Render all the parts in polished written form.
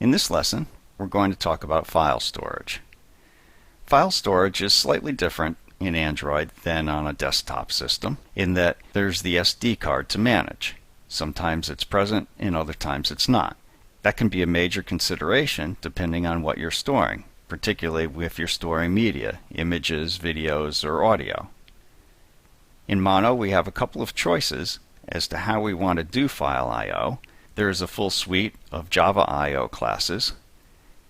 In this lesson, we're going to talk about file storage. File storage is slightly different in Android than on a desktop system in that there's the SD card to manage. Sometimes it's present and other times it's not. That can be a major consideration depending on what you're storing, particularly if you're storing media, images, videos, or audio. In Mono, we have a couple of choices as to how we want to do file I/O. There is a full suite of Java I/O classes,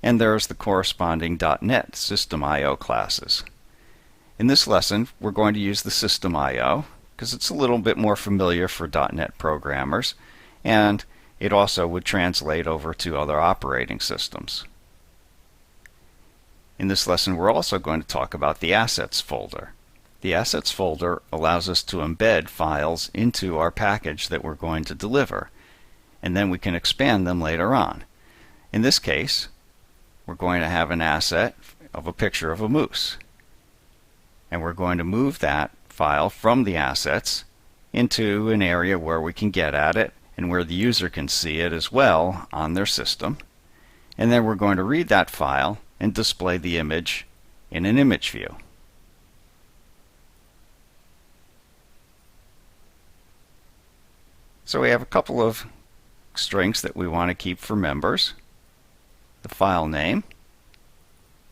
and there is the corresponding .NET System I/O classes. In this lesson, we're going to use the System I/O because it's a little bit more familiar for .NET programmers, and it also would translate over to other operating systems. In this lesson, we're also going to talk about the Assets folder. The Assets folder allows us to embed files into our package that we're going to deliver, and then we can expand them later on. In this case, we're going to have an asset of a picture of a moose, and we're going to move that file from the assets into an area where we can get at it and where the user can see it as well on their system, and then we're going to read that file and display the image in an image view. So we have a couple of strings that we want to keep for members, the file name,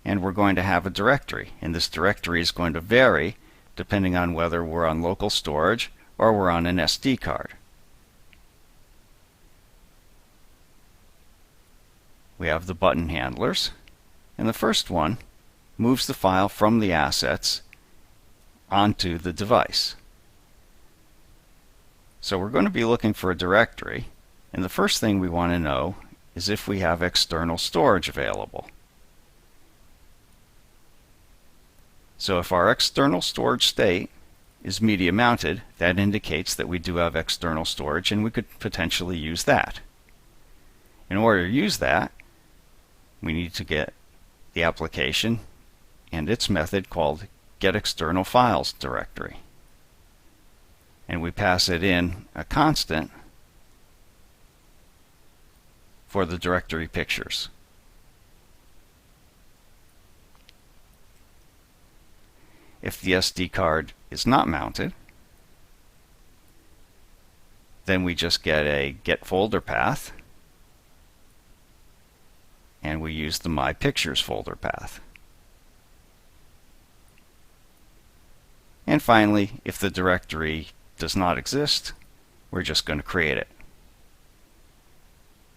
and we're going to have a directory, and this directory is going to vary depending on whether we're on local storage or we're on an SD card. We have the button handlers, and the first one moves the file from the assets onto the device. So we're going to be looking for a directory, and the first thing we want to know is if we have external storage available. So if our external storage state is media mounted, that indicates that we do have external storage and we could potentially use that. In order to use that, we need to get the application and its method called getExternalFiles directory. And we pass it in a constant for the directory pictures. If the SD card is not mounted, then we just get a get folder path, and we use the My Pictures folder path. And finally, if the directory does not exist, we're just going to create it.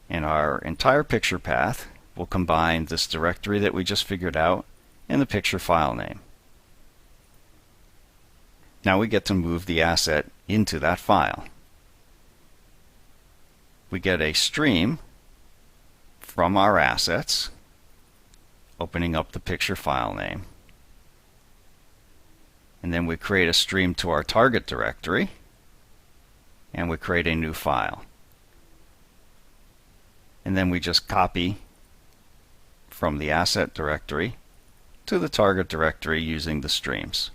And our entire picture path will combine this directory that we just figured out and the picture file name. Now we get to move the asset into that file. We get a stream from our assets, opening up the picture file name. And then we create a stream to our target directory, and we create a new file. And then we just copy from the asset directory to the target directory using the streams.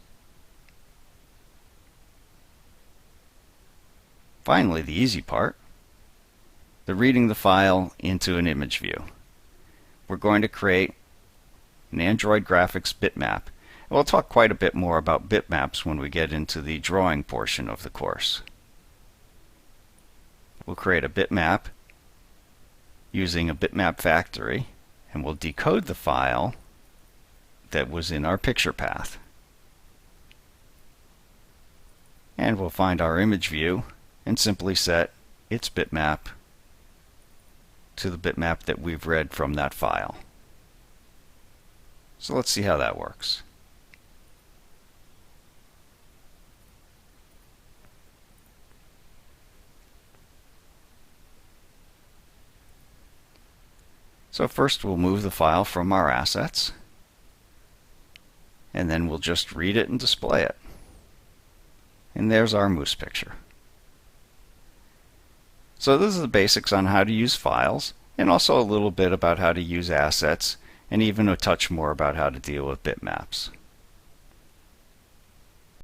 Finally, the easy part, the reading the file into an image view. We're going to create an Android graphics bitmap. We'll talk quite a bit more about bitmaps when we get into the drawing portion of the course. We'll create a bitmap using a bitmap factory, and we'll decode the file that was in our picture path. And we'll find our image view and simply set its bitmap to the bitmap that we've read from that file. So let's see how that works. So first we'll move the file from our assets, and then we'll just read it and display it. And there's our moose picture. So this is the basics on how to use files, and also a little bit about how to use assets, and even a touch more about how to deal with bitmaps.